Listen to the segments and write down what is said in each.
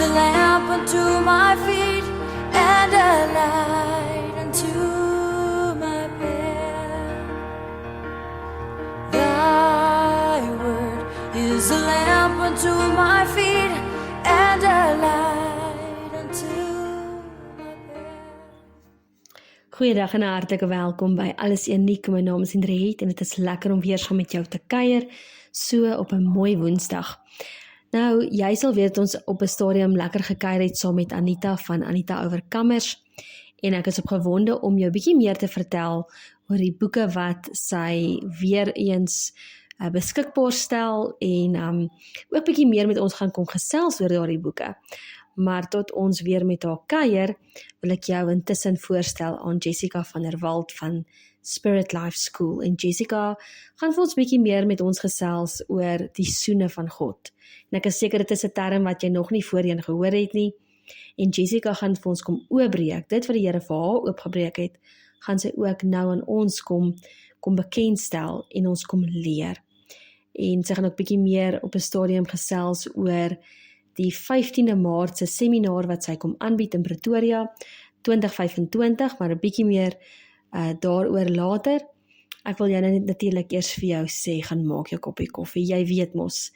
a lamp unto my feet and a light unto my path. Thy word is a lamp unto my feet and a light unto my path. Goeiedag en hartlik welkom by Alles Uniek. My naam is Henriette en dit is lekker om weer saam met jou te kuier, so op 'n mooi Woensdag. Nou, jy sal weet ons op 'n stadium lekker gekuier het saam met Anita van Anita Overkammers en ek is opgewonde om jou bietjie meer te vertel oor die boeke wat sy weer eens beskikbaar stel en ook bietjie meer met ons gaan kom gesels oor daardie boeke. Maar tot ons weer met haar kuier, wil ek jou intussen voorstel aan Jessica van der Walt van Spirit Life School. En Jessica gaan vir ons bietjie meer met ons gesels oor die soene van God. En ek is seker dit is 'n term wat jy nog nie voorheen gehoor het nie. En Jessica gaan vir ons kom oopbreek. Dit wat die Here vir haar oopgebreek het, gaan sy ook nou aan ons kom bekendstel en ons kom leer. En sy gaan ook bietjie meer op 'n stadium gesels oor die 15de Maart se seminar wat sy kom aanbied in Pretoria 2025, maar 'n bietjie meer daaroor later. Ek wil jou natuurlik eers vir jou sê, gaan maak jou koppie koffie. Jy weet mos,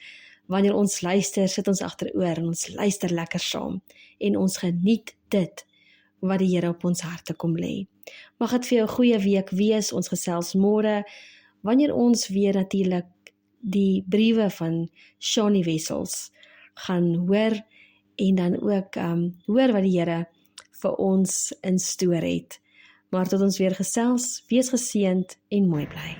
wanneer ons luister, sit ons agteroor en ons luister lekker saam en ons geniet dit wat die Here op ons harte kom lê. Mag dit vir jou 'n goeie week wees. Ons gesels môre wanneer ons weer natuurlik die briewe van Shani Wessels gaan hoor en dan ook hoor wat die Here vir ons instoor het. Maar tot ons weer gesels, wees geseënd en mooi bly.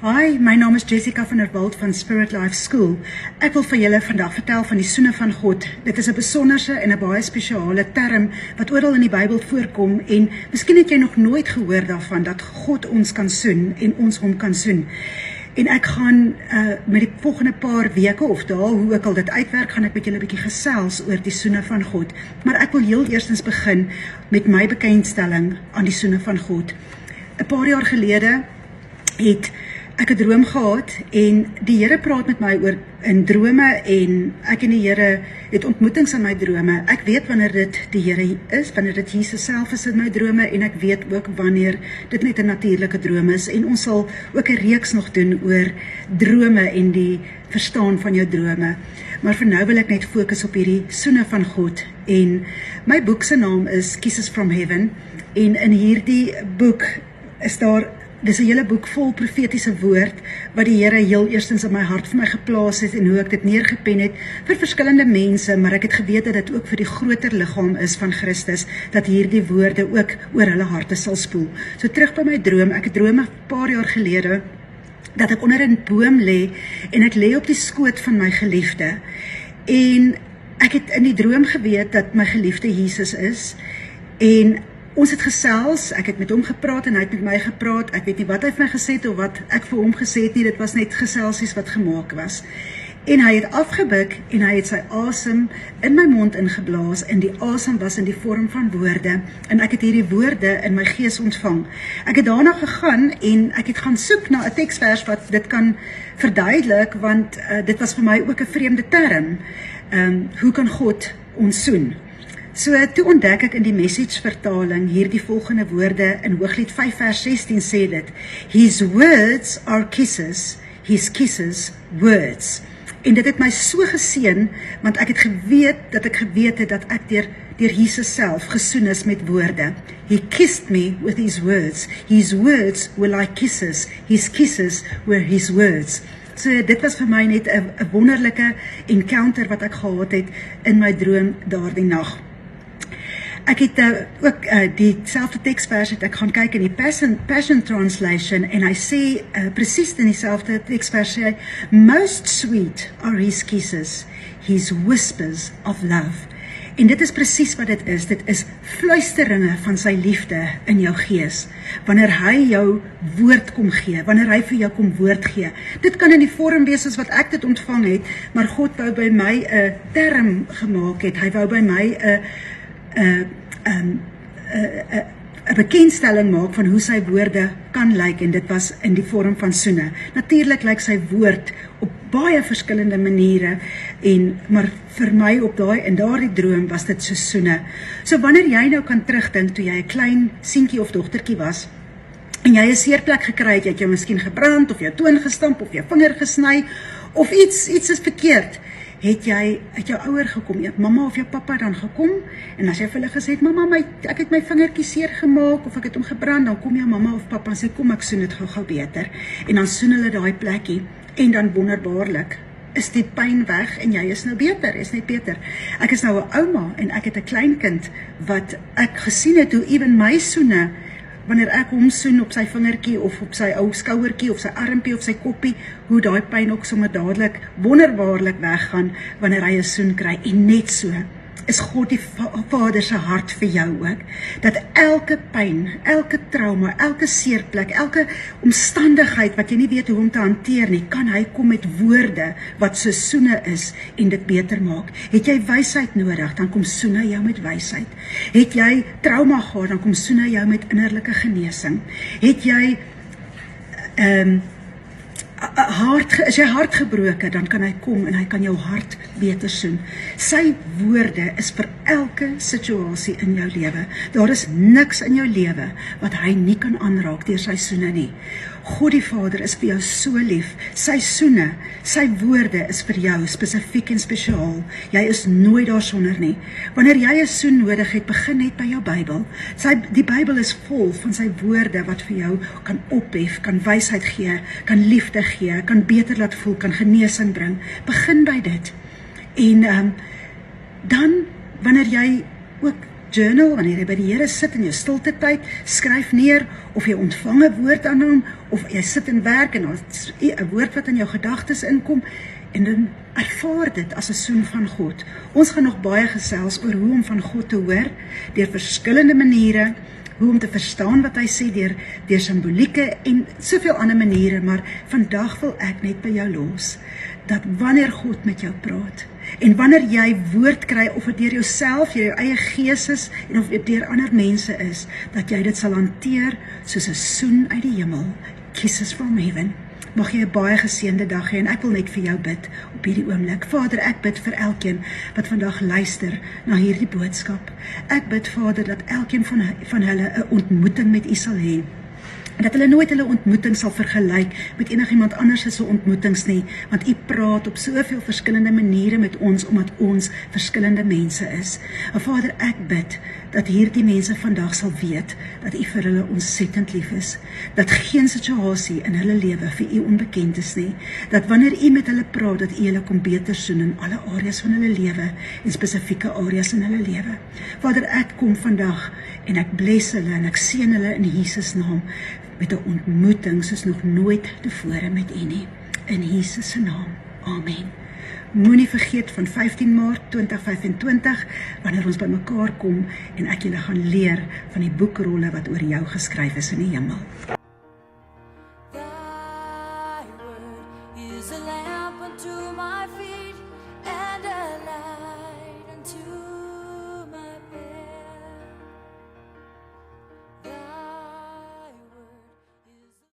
Hi, my naam is Jessica van der Walt van Spirit Life School. Ek wil vir julle vandag vertel van die soene van God. Dit is 'n besonderse en 'n baie spesiale term wat oral in die Bybel voorkom en miskien het jy nog nooit gehoor daarvan dat God ons kan soen en ons hom kan soen. En ek gaan met die volgende paar weke of dae, hoe ek al dit uitwerk, gaan ek met julle 'n bietjie gesels oor die soene van God. Maar ek wil heel eerstens begin met my bekendstelling aan die soene van God. 'n Paar jaar gelede het ek 'n droom gehad en die Here praat met my oor in drome en ek en die Here het ontmoetings in my drome. Ek weet wanneer dit die Here is, wanneer dit Jesus self is in my drome en ek weet ook wanneer dit net 'n natuurlike droom is en ons sal ook 'n reeks nog doen oor drome en die verstaan van jou drome. Maar vir nou wil ek net fokus op hierdie soene van God en my boek se naam is Kisses from Heaven en in hierdie boek is dis 'n hele boek vol profetiese woord wat die Here heel eerstens in my hart vir my geplaas het en hoe ek dit neergepen het vir verskillende mense, maar ek het geweet dat dit ook vir die groter liggaam is van Christus, dat hierdie woorde ook oor hulle harte sal spoel. So terug by my droom, ek het droom 'n paar jaar gelede dat ek onder 'n boom lê en ek lê op die skoot van my geliefde en ek het in die droom geweet dat my geliefde Jesus is en ons het gesels, ek het met hom gepraat en hy het met my gepraat, ek weet nie wat hy vir my gesê het of wat ek vir hom gesê het nie, dit was net geselsies wat gemaak was. En hy het afgebuk en hy het sy asem in my mond ingeblaas en die asem was in die vorm van woorde en ek het hierdie woorde in my gees ontvang. Ek het daarna gegaan en ek het gaan soek na 'n teksvers wat dit kan verduidelik want dit was vir my ook 'n vreemde term. Hoe kan God ons soen? So toe ontdek ek in die Message vertaling hierdie volgende woorde in Hooglied 5 vers 16 sê dit: His words are kisses, his kisses words. En dit het my so geseën want ek het geweet het dat ek deur Jesus self gesoen is met woorde. He kissed me with his words were like kisses, his kisses were his words. So dit was vir my net 'n wonderlike encounter wat ek gehad het in my droom daardie nag. Ek het ook die selfde teksvers het ek gaan kyk in die Passion Translation en hy sê presies in dieselfde teksvers sê hy, most sweet are his kisses, his whispers of love. En dit is presies wat dit is fluisteringe van sy liefde in jou gees, wanneer hy jou woord kom gee, wanneer hy vir jou kom woord gee. Dit kan in die vorm wees as wat ek dit ontvang het, maar God wou by my 'n term gemaak het, hy wou by my 'n bekendstelling maak van hoe sy woorde kan lyk en dit was in die vorm van soene. Natuurlik lyk sy woord op baie verskillende maniere maar vir my in daardie droom was dit seisoene. So wanneer jy nou kan terugdink toe jy 'n klein seentjie of dogtertjie was en jy 'n seerplek gekry het, jy het jou miskien gebrand of jou toon gestamp of jou vinger gesny of iets is verkeerd, het jy uit jou ouer gekom, het mamma of jou pappa dan gekom, en as jy vir hulle gesê het, mamma, ek het my vingertjie seer gemaak, of ek het hom gebrand, dan kom jou mamma of pappa en sê, kom ek soen dit gou beter, en dan soen hulle daai plekkie, en dan wonderbaarlik, is die pyn weg, en jy is nou beter, is net beter. Ek is nou 'n ouma, en ek het 'n kleinkind, wat ek gesien het, hoe ewen my soene, wanneer ek hom soen op sy vingertjie, of op sy ou skouertjie, of sy armpie, of sy koppie, hoe daai pyn ook sommer dadelik wonderbaarlik weggaan, wanneer hy 'n soen kry, en net so, is God die Vader se hart vir jou ook, dat elke pyn, elke trauma, elke seerplek, elke omstandigheid, wat jy nie weet hoe om te hanteer nie, kan hy kom met woorde, wat seisoene is, en dit beter maak. Het jy wysheid nodig, dan kom soen hy jou met wysheid. Het jy trauma gehad, dan kom soen hy jou met innerlike genesing. Het jy is jy hart gebroken, dan kan hy kom en hy kan jou hart beter soen. Sy woorde is vir elke situasie in jou lewe. Daar is niks in jou lewe wat hy nie kan aanraak deur sy soene nie. God die Vader is vir jou so lief. Sy soene, sy woorde is vir jou spesifiek en spesiaal. Jy is nooit daar sonder nie. Wanneer jy 'n soen nodig het, begin net by jou Bybel. Die Bybel is vol van sy woorde wat vir jou kan ophef, kan wysheid gee, kan liefde gee, kan beter laat voel, kan genesing bring. Begin by dit. En dan, wanneer jy ook journal, wanneer jy by die Here sit in jou stilte tyd, skryf neer, of jy ontvang 'n woord aan hom, of jy sit in werk en daar is 'n woord wat in jou gedagtes inkom, en dan ervaar dit as 'n soen van God. Ons gaan nog baie gesels oor hoe om van God te hoor, deur verskillende maniere, hoe om te verstaan wat hy sê, deur simbolieke en soveel ander maniere, maar vandag wil ek net by jou los, dat wanneer God met jou praat, en wanneer jy woord kry, of het deur jouself, jou eie gees is, en of dit deur ander mense is, dat jy dit sal hanteer, soos 'n soen uit die hemel, kisses from heaven. Mag jy 'n baie geseënde dag hê, en ek wil net vir jou bid, op hierdie oomblik. Vader, ek bid vir elkeen, wat vandag luister, na hierdie boodskap. Ek bid, Vader, dat elkeen van hulle 'n ontmoeting met U sal hê, en dat hulle nooit hulle ontmoeting sal vergelyk met enigiemand anders se ontmoetings nie, want U praat op soveel verskillende maniere met ons, omdat ons verskillende mense is. En Vader, ek bid, dat hierdie mense vandag sal weet, dat U vir hulle ontsettend lief is, dat geen situasie in hulle lewe vir U onbekend is nie, dat wanneer U met hulle praat, dat U hulle kom beter soen in alle areas van hulle lewe, en spesifieke areas in hulle lewe. Vader, ek kom vandag, en ek bless hulle, en ek seën hulle in Jesus naam, met 'n ontmoeting soos nog nooit tevore met U nie. In Jesus se naam. Amen. Moenie vergeet van 15 Maart 2025, wanneer ons by mekaar kom, en ek julle gaan leer van die boekrolle wat oor jou geskryf is in die hemel. Thy word is a lamp unto my feet.